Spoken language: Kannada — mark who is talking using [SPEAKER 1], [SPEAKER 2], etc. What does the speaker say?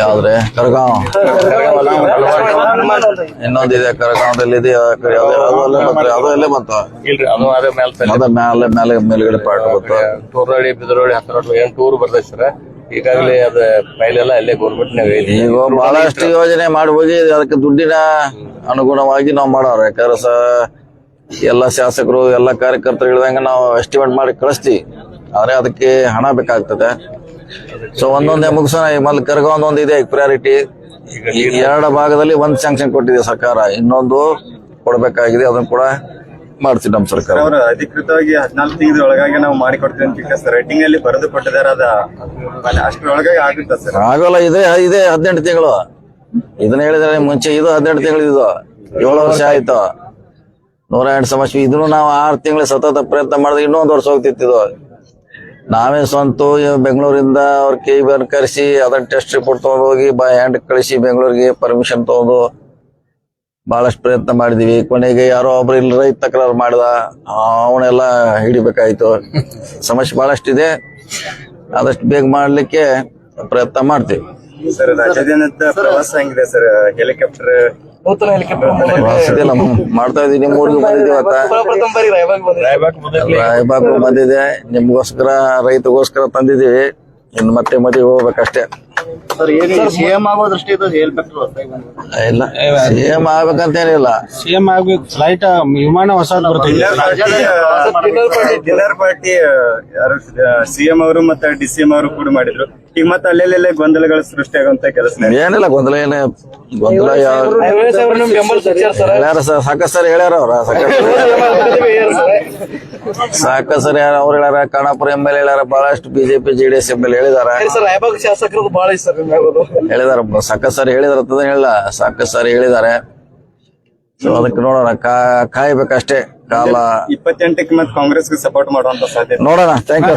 [SPEAKER 1] ಯಾವ್ದ್ರೆ ಕರಗಾಂವ್ ಇನ್ನೊಂದಿದೆ ಕರಗಾಂವದಲ್ಲಿ ಇದೆ ಅದು ಎಲ್ಲೇ ಬಂತು
[SPEAKER 2] ಇಲ್ರಿ ಅದು ಅದೇ
[SPEAKER 1] ಅದ ಮೇಲೆ ಮೇಲ್ಗಡೆ ಪಾರ್ಟ್ ಬಂತು
[SPEAKER 2] ಟೂರ್ನಳ್ಳಿ ಬಿದರಳ್ಳಿ ಹತ್ತಿರ ಏನ್ ಟೂರ್ ಬರ್ತೈತಿ ಸರ್ ಈಗಾಗಲೇ ಅದ ಫೈಲೆಲ್ಲ ಅಲ್ಲೇ ಗೌರ್ಮೆಂಟ್ನಾಗ ಐತಿ.
[SPEAKER 1] ಈಗ ಬಹಳಷ್ಟು ಯೋಜನೆ ಮಾಡಿ ಹೋಗಿ ಅದಕ್ಕೆ ದುಡ್ಡಿನ ಅನುಗುಣವಾಗಿ ನಾವು ಮಾಡೋರು. ಯಾಕಂದ್ರೆ ಎಲ್ಲ ಶಾಸಕರು ಎಲ್ಲ ಕಾರ್ಯಕರ್ತರು ಹೇಳಿದಂಗ ನಾವು ಎಸ್ಟಿಮೇಟ್ ಮಾಡಿ ಕಳಿಸ್ತೀವಿ. ಆದ್ರೆ ಅದಕ್ಕೆ ಹಣ ಬೇಕಾಗ್ತದೆ. ಸೊ ಒಂದೊಂದೇ ಮುಗಿಸೋಣ. ಮೊದ್ಲು ಕರ್ಗ ಇದೆ ಪ್ರಿಯಾರಿಟಿ. ಎರಡು ಭಾಗದಲ್ಲಿ ಒಂದ್ ಸ್ಯಾಂಕ್ಷನ್ ಕೊಟ್ಟಿದೆ ಸರ್ಕಾರ, ಇನ್ನೊಂದು ಕೊಡ್ಬೇಕಾಗಿದೆ. ಅದನ್ನ ಕೂಡ ಮಾಡ್ತೀವಿ ನಮ್ಮ ಸರ್ಕಾರ.
[SPEAKER 3] ಅವರು ಅಧಿಕೃತವಾಗಿ 14 ತಿಂಗಳ ಒಳಗಾಗಿ ನಾವು ಮಾಡಿಕೊಡ್ತೀವಿ ಅಂತ ಸರ್ ರೈಟಿಂಗ್ ಅಲ್ಲಿ ಬರೆದು ಕೊಟ್ಟಿದ್ದಾರೆ. ಅಷ್ಟರೊಳಗಾಗಿ ಆಗುತ್ತೆ ಸರ್?
[SPEAKER 1] ಆಗೋಲ್ಲ. ಇದೆ 18 ತಿಂಗಳು. ಇದನ್ನ ಹೇಳಿದ್ರೆ ಮುಂಚೆ ಇದು 18 ತಿಂಗಳು, ಇದು 7 ವರ್ಷ ಆಯ್ತು. 108 ಸಮಸ್ಯೆ. ಇದನ್ನು ನಾವು 6 ತಿಂಗಳು ಸತತ ಪ್ರಯತ್ನ ಮಾಡಿದ್ರೆ ಇನ್ನೊಂದು ವರ್ಷ ಹೋಗ್ತಿತ್ತು. ನಾವೇ ಸ್ವಂತ ಬೆಂಗಳೂರಿಂದ ಅವ್ರ KBR ಕರೆಸಿ ಅದನ್ನ ಟೆಸ್ಟ್ ರಿಪೋರ್ಟ್ ತಗೊಂಡು ಹೋಗಿ ಬೈ ಹ್ಯಾಂಡ್ ಕಳಿಸಿ ಬೆಂಗಳೂರಿಗೆ ಪರ್ಮಿಷನ್ ತಗೊಂಡು ಬಹಳಷ್ಟು ಪ್ರಯತ್ನ ಮಾಡಿದೀವಿ. ಕೊನೆಗೆ ಯಾರೋ ಒಬ್ರು ಇಲ್ಲಿ ರೈತ ತಕರಾರು ಮಾಡಿದ, ಅವನ್ನೆಲ್ಲ ಹಿಡಿಬೇಕಾಯ್ತು. ಸಮಸ್ಯೆ ಬಹಳಷ್ಟಿದೆ. ಆದಷ್ಟು ಬೇಗ ಮಾಡ್ಲಿಕ್ಕೆ ಪ್ರಯತ್ನ ಮಾಡ್ತೀವಿ.
[SPEAKER 3] ಸರ್ ರಾಜ್ಯಾದ್ಯಂತ ಪ್ರವಾಸ ಹೆಂಗಿದೆ ಸರ್? ಹೆಲಿಕಾಪ್ಟರ್
[SPEAKER 1] ಮಾಡ್ತಾ ಇದೀವಿ. ನಿಮ್ಮ ಊರಿಗೆ ಬಂದಿದ್ದೀವಿ. ರಾಯಬಾಗ್ ಬಂದಿದೆ. ನಿಮ್ಗೋಸ್ಕರ ರೈತಗೋಸ್ಕರ ತಂದಿದ್ದೀವಿ. ಇನ್ನು ಮತ್ತೆ ಮದುವೆ ಹೋಗ್ಬೇಕಷ್ಟೇ.
[SPEAKER 3] ಸಿಎಂ ಆಗೋ ದೃಷ್ಟಿ
[SPEAKER 1] ಇಲ್ಲ, ಸಿಎಂ ಆಗ್ಬೇಕಂತೇನಿಲ್ಲ.
[SPEAKER 4] ಸಿಎಂ ಆಗ್ಬೇಕು. ಫ್ಲೈಟ್ ವಿಮಾನ ಹೊಸ
[SPEAKER 3] ಡಿನ್ನರ್ ಪಾರ್ಟಿ ಯಾರು ಸಿಎಂ ಅವರು ಮತ್ತೆ DCM ಅವರು ಕೂಡ ಮಾಡಿದ್ರು. ಈಗ ಮತ್ತೆ ಅಲ್ಲೆಲ್ಲ ಗೊಂದಲಗಳು ಸೃಷ್ಟಿ ಆಗುವಂತ ಕೆಲಸ
[SPEAKER 1] ಏನಿಲ್ಲ. ಗೊಂದಲ ಹೇಳ್ಯಾರ ಸರ್, ಸಾಕಷ್ಟು ಸರಿ ಹೇಳ್ಯಾರ. ಅವ್ರ ಸಾಕಷ್ಟು ಸರಿ ಅವ್ರು ಹೇಳ್ಯಾರ. ಖಾನಾಪುರ MLA ಹೇಳ್ಯಾರ. ಬಹಳಷ್ಟು BJP JDS MLA ಹೇಳಿದಾರ. ಹೇಳಿದಾರ ಸಾಕಷ್ಟು ಸಾರಿ ಹೇಳಿದಾರ. ಹೇಳಿಲ್ಲ, ಸಾಕಷ್ಟು ಸಾರಿ ಹೇಳಿದ್ದಾರೆ. ಸೊ ಅದಕ್ಕೆ ನೋಡೋಣ, ಕಾಯ್ಬೇಕಷ್ಟೇ ಕಾಲ.
[SPEAKER 3] 28ಕ್ಕೆ ಮತ್ತೆ ಕಾಂಗ್ರೆಸ್ಗೆ ಸಪೋರ್ಟ್ ಮಾಡುವಂತ ಸಾಧ್ಯತೆ
[SPEAKER 1] ನೋಡೋಣ. Thank you.